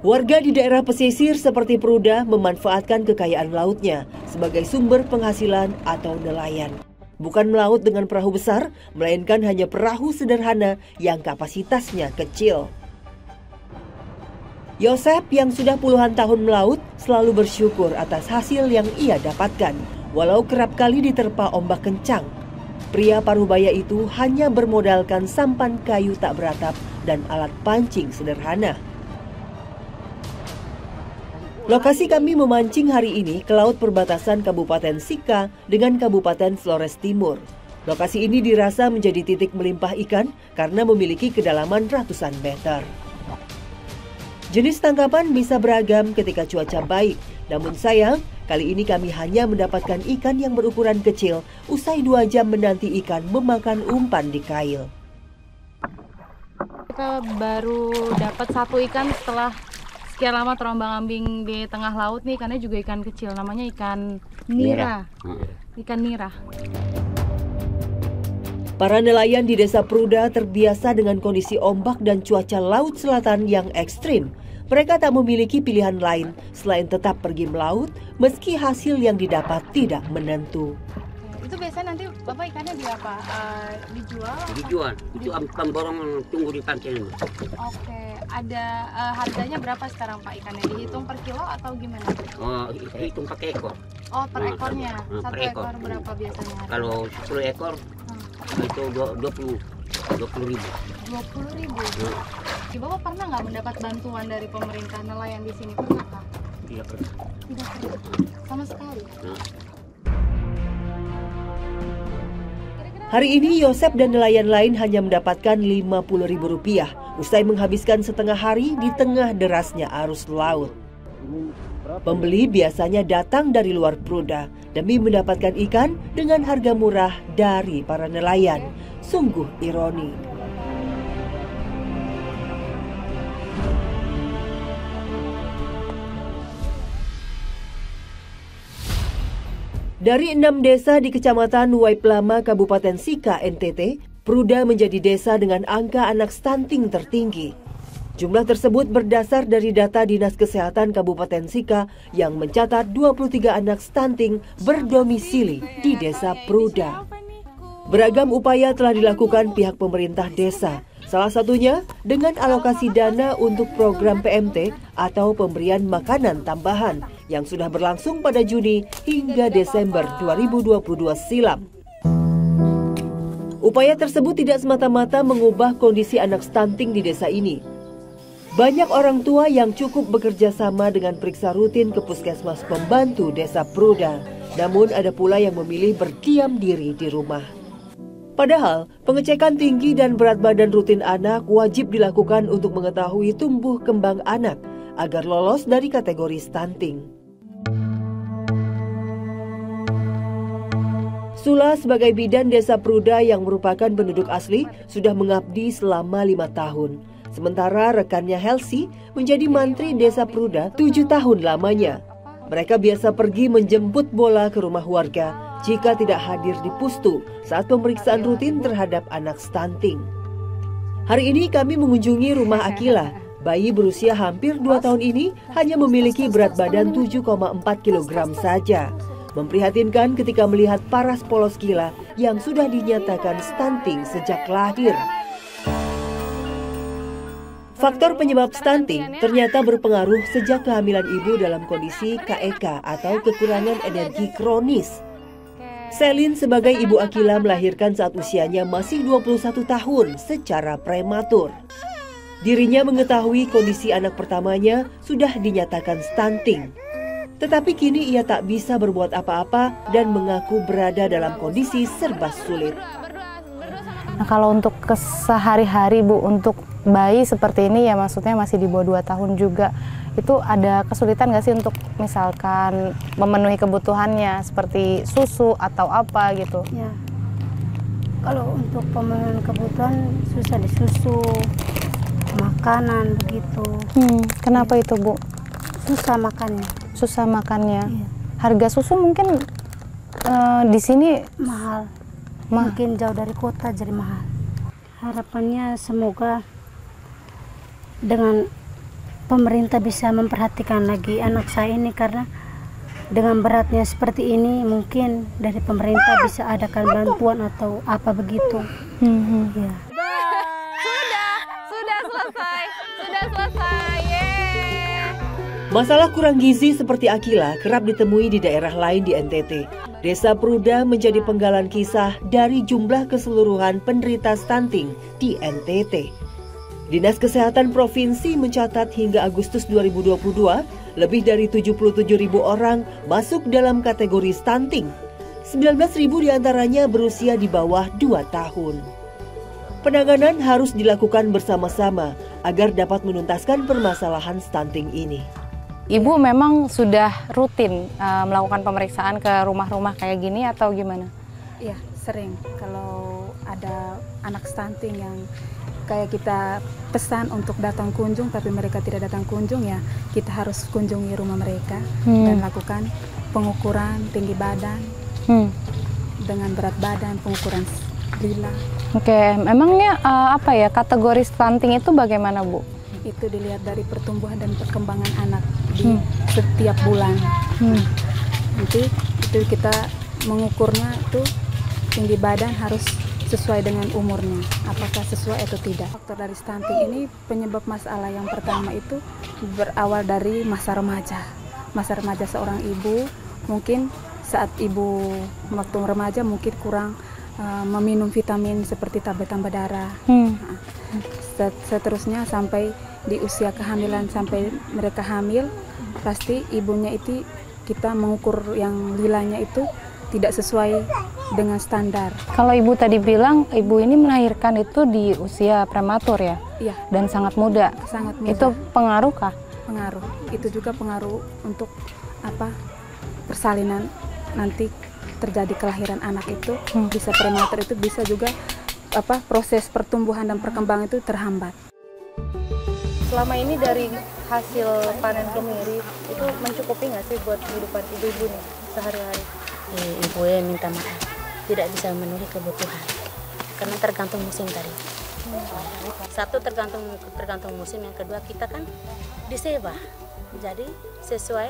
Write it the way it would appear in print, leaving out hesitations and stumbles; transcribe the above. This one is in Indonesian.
Warga di daerah pesisir seperti Pruda memanfaatkan kekayaan lautnya sebagai sumber penghasilan atau nelayan. Bukan melaut dengan perahu besar, melainkan hanya perahu sederhana yang kapasitasnya kecil. Yosep yang sudah puluhan tahun melaut selalu bersyukur atas hasil yang ia dapatkan, walau kerap kali diterpa ombak kencang. Pria Parubaya itu hanya bermodalkan sampan kayu tak beratap dan alat pancing sederhana. Lokasi kami memancing hari ini ke laut perbatasan Kabupaten Sika dengan Kabupaten Flores Timur. Lokasi ini dirasa menjadi titik melimpah ikan karena memiliki kedalaman ratusan meter. Jenis tangkapan bisa beragam ketika cuaca baik, namun sayang, kali ini kami hanya mendapatkan ikan yang berukuran kecil usai 2 jam menanti ikan memakan umpan di kail. Kita baru dapat 1 ikan setelah sekian lama terombang-ambing di tengah laut nih, ikannya juga ikan kecil, namanya ikan nira. Ikan nira. Para nelayan di Desa Pruda terbiasa dengan kondisi ombak dan cuaca laut selatan yang ekstrim. Mereka tak memiliki pilihan lain selain tetap pergi melaut meski hasil yang didapat tidak menentu. Itu biasanya nanti Bapak ikannya di apa? Dijual? Dijual. Itu bukan borong tunggu di pantai. Oke, ada harganya berapa sekarang Pak ikannya? Dihitung per kilo atau gimana? Oh, hitung pakai ekor. Oh, per ekornya. Per 1 ekor. ekor berapa biasanya? Kalau 10 ekor itu 20.000. 20.000. Bapak pernah nggak mendapat bantuan dari pemerintah nelayan di sini? Pernah Pak? Tidak pernah. Tidak pernah. Sama sekali. Hari ini Yosep dan nelayan lain hanya mendapatkan Rp50.000 usai menghabiskan setengah hari di tengah derasnya arus laut. Pembeli biasanya datang dari luar Pruda demi mendapatkan ikan dengan harga murah dari para nelayan. Sungguh ironi. Dari 6 desa di Kecamatan Waiplama, Kabupaten Sika, NTT, Pruda menjadi desa dengan angka anak stunting tertinggi. Jumlah tersebut berdasar dari data Dinas Kesehatan Kabupaten Sika yang mencatat 23 anak stunting berdomisili di Desa Pruda. Beragam upaya telah dilakukan pihak pemerintah desa, salah satunya dengan alokasi dana untuk program PMT atau pemberian makanan tambahan yang sudah berlangsung pada Juni hingga Desember 2022 silam. Upaya tersebut tidak semata-mata mengubah kondisi anak stunting di desa ini. Banyak orang tua yang cukup bekerja sama dengan periksa rutin ke puskesmas pembantu Desa Pruda, namun ada pula yang memilih berdiam diri di rumah. Padahal, pengecekan tinggi dan berat badan rutin anak wajib dilakukan untuk mengetahui tumbuh kembang anak agar lolos dari kategori stunting. Sula sebagai bidan Desa Pruda yang merupakan penduduk asli sudah mengabdi selama 5 tahun. Sementara rekannya Helsi menjadi mantri Desa Pruda 7 tahun lamanya. Mereka biasa pergi menjemput bola ke rumah warga jika tidak hadir di pustu saat pemeriksaan rutin terhadap anak stunting. Hari ini kami mengunjungi rumah Akila. Bayi berusia hampir 2 tahun ini hanya memiliki berat badan 7,4 kg saja. Memprihatinkan ketika melihat paras polos Kila yang sudah dinyatakan stunting sejak lahir. Faktor penyebab stunting ternyata berpengaruh sejak kehamilan ibu dalam kondisi KEK atau kekurangan energi kronis. Selin sebagai ibu Akila melahirkan saat usianya masih 21 tahun secara prematur. Dirinya mengetahui kondisi anak pertamanya sudah dinyatakan stunting. Tetapi kini ia tak bisa berbuat apa-apa dan mengaku berada dalam kondisi serba sulit. Nah, kalau untuk sehari-hari Bu, untuk bayi seperti ini ya maksudnya masih di bawah 2 tahun juga, itu ada kesulitan nggak sih untuk misalkan memenuhi kebutuhannya seperti susu atau apa gitu? Ya, kalau untuk pemenuhan kebutuhan susah di susu, makanan begitu. Kenapa itu Bu? Susah makannya. Susah makannya. Iya. Harga susu mungkin di sini Mahal. Mungkin jauh dari kota jadi mahal. Harapannya semoga dengan pemerintah bisa memperhatikan lagi anak saya ini, karena dengan beratnya seperti ini mungkin dari pemerintah bisa adakan bantuan atau apa begitu. Ya. Sudah selesai. Yeay. Masalah kurang gizi seperti Akila kerap ditemui di daerah lain di NTT. Desa Pruda menjadi penggalan kisah dari jumlah keseluruhan penderita stunting di NTT. Dinas Kesehatan Provinsi mencatat hingga Agustus 2022, lebih dari 77.000 orang masuk dalam kategori stunting. 19.000 diantaranya berusia di bawah 2 tahun. Penanganan harus dilakukan bersama-sama agar dapat menuntaskan permasalahan stunting ini. Ibu memang sudah rutin melakukan pemeriksaan ke rumah-rumah kayak gini atau gimana? Iya, sering. Kalau ada anak stunting yang kayak kita pesan untuk datang kunjung tapi mereka tidak datang kunjung, ya kita harus kunjungi rumah mereka dan lakukan pengukuran tinggi badan dengan berat badan, pengukuran lila. Oke, memangnya apa ya kategori stunting itu bagaimana, Bu? Itu dilihat dari pertumbuhan dan perkembangan anak di setiap bulan. Nanti itu kita mengukurnya itu tinggi badan harus sesuai dengan umurnya, apakah sesuai atau tidak. Faktor dari stunting ini, penyebab masalah yang pertama itu berawal dari masa remaja. Masa remaja seorang ibu, mungkin saat ibu waktu remaja mungkin kurang meminum vitamin seperti tablet tambah darah. Seterusnya sampai di usia kehamilan, sampai mereka hamil, pasti ibunya itu kita mengukur yang lilanya itu tidak sesuai dengan standar. Kalau ibu tadi bilang ibu ini melahirkan itu di usia prematur ya? Iya. Dan sangat muda. Sangat muda. Itu pengaruh kah? Pengaruh. Itu juga pengaruh untuk persalinan nanti terjadi kelahiran anak itu bisa prematur, itu bisa juga proses pertumbuhan dan perkembangan itu terhambat. Selama ini dari hasil panen kemiri itu mencukupi nggak sih buat kehidupan ibu-ibu nih sehari-hari? Ibu minta maaf, tidak bisa memenuhi kebutuhan karena tergantung musim tadi. Satu tergantung musim, yang kedua kita kan disewa, jadi sesuai